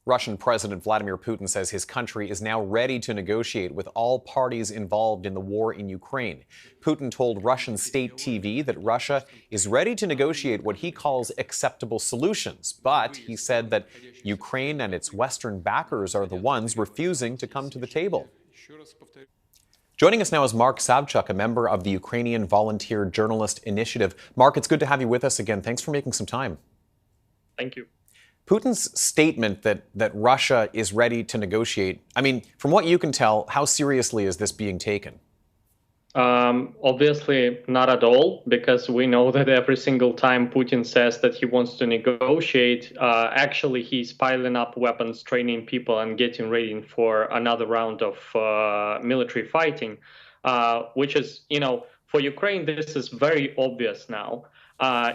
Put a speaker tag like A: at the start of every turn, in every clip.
A: Russian President Vladimir Putin says his country is now ready to negotiate with all parties involved in the war in Ukraine. Putin told Russian state TV that Russia is ready to negotiate what he calls acceptable solutions, but he said that Ukraine and its Western backers are the ones refusing to come to the table. Joining us now is Mark Savchuk, a member of the Ukrainian Volunteer Journalist Initiative. Mark, it's good to have you with us again. Thanks for making some time.
B: Thank you.
A: Putin's statement that Russia is ready to negotiate, I mean, from what you can tell, how seriously is this being taken?
B: Obviously not at all, because we know that every single time Putin says that he wants to negotiate, actually he's piling up weapons, training people, and getting ready for another round of military fighting, which is, for Ukraine, this is very obvious now.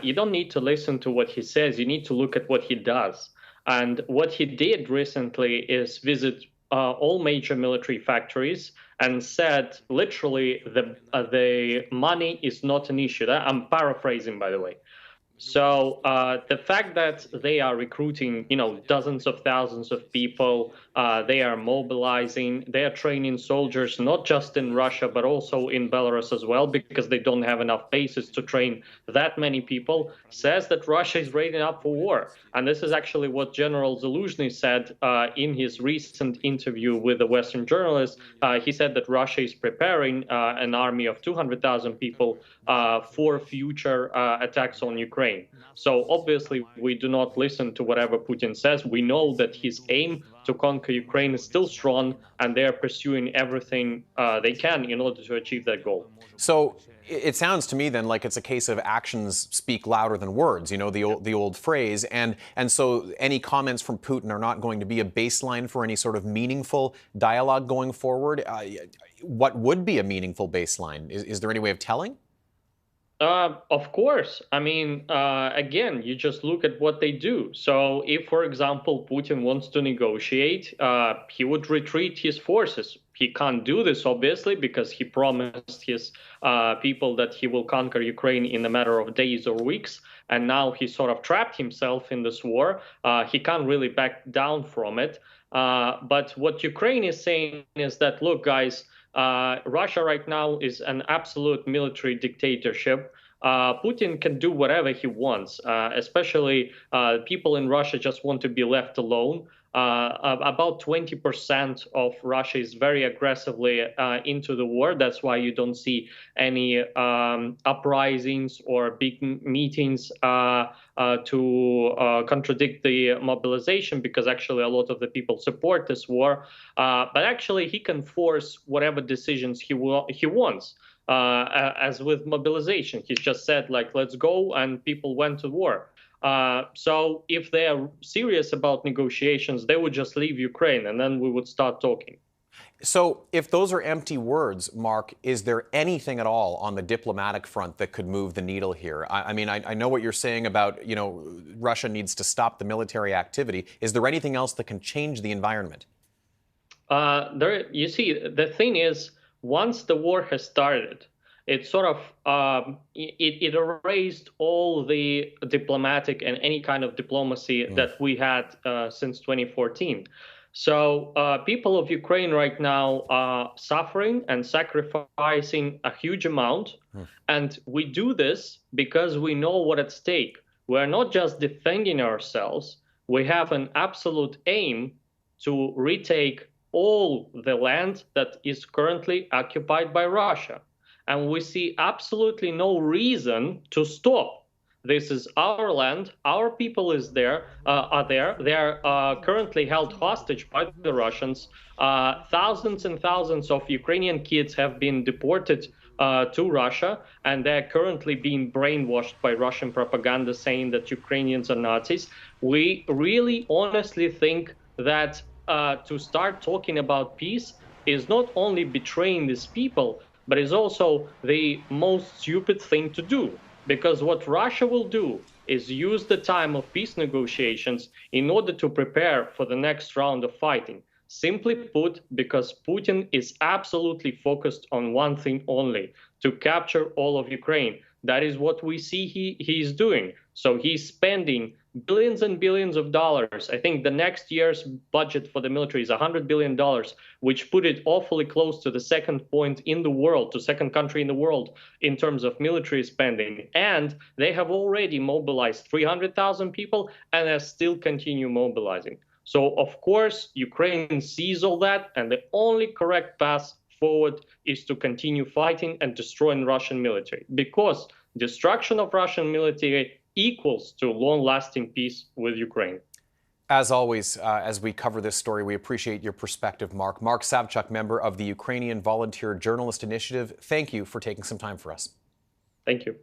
B: You don't need to listen to what he says. You need to look at what he does. And what he did recently is visit all major military factories and said, literally, the money is not an issue. I'm paraphrasing, by the way. So the fact that they are recruiting, dozens of thousands of people, they are mobilizing, they are training soldiers, not just in Russia, but also in Belarus as well, because they don't have enough bases to train that many people, says that Russia is ready up for war. And this is actually what General Zaluzhny said in his recent interview with the Western journalist. He said that Russia is preparing an army of 200,000 people for future attacks on Ukraine. So obviously, we do not listen to whatever Putin says. We know that his aim to conquer Ukraine is still strong, and they are pursuing everything they can in order to achieve that goal.
A: So it sounds to me then like it's a case of actions speak louder than words, the old phrase. And so any comments from Putin are not going to be a baseline for any sort of meaningful dialogue going forward. What would be a meaningful baseline? Is there any way of telling?
B: Of course. I mean, again, you just look at what they do. So if, for example, Putin wants to negotiate, he would retreat his forces. He can't do this, obviously, because he promised his people that he will conquer Ukraine in a matter of days or weeks. And now he sort of trapped himself in this war. He can't really back down from it. But what Ukraine is saying is that, look, guys, Russia right now is an absolute military dictatorship. Putin can do whatever he wants, especially people in Russia just want to be left alone. About 20% of Russia is very aggressively into the war. That's why you don't see any uprisings or big meetings to contradict the mobilization, because actually a lot of the people support this war. But actually, he can force whatever decisions he wants. As with mobilization, he's just said, like, let's go, and people went to war. So if they are serious about negotiations, they would just leave Ukraine, and then we would start talking.
A: So if those are empty words, Mark, is there anything at all on the diplomatic front that could move the needle here? I mean, I know what you're saying about, Russia needs to stop the military activity. Is there anything else that can change the environment?
B: You see, the thing is, once the war has started, it sort of it erased all the diplomatic and any kind of diplomacy that we had since 2014. So people of Ukraine right now are suffering and sacrificing a huge amount. And we do this because we know what's at stake. We're not just defending ourselves. We have an absolute aim to retake all the land that is currently occupied by Russia. And we see absolutely no reason to stop. This is our land. Our people are there. They are currently held hostage by the Russians. Thousands and thousands of Ukrainian kids have been deported to Russia, and they're currently being brainwashed by Russian propaganda saying that Ukrainians are Nazis. We really honestly think that to start talking about peace is not only betraying these people, but is also the most stupid thing to do. Because what Russia will do is use the time of peace negotiations in order to prepare for the next round of fighting. Simply put, because Putin is absolutely focused on one thing only, to capture all of Ukraine. that is what we see he's doing. So he's spending billions and billions of dollars. I think the next year's budget for the military is $100 billion, which put it awfully close to the second point in the world, to second country in the world in terms of military spending. And they have already mobilized 300,000 people and they still continue mobilizing. So, of course, Ukraine sees all that, and the only correct path forward is to continue fighting and destroying Russian military, because destruction of Russian military equals to long-lasting peace with Ukraine.
A: As always, as we cover this story, we appreciate your perspective, Mark. Mark Savchuk, member of the Ukrainian Volunteer Journalist Initiative, thank you for taking some time for us.
B: Thank you.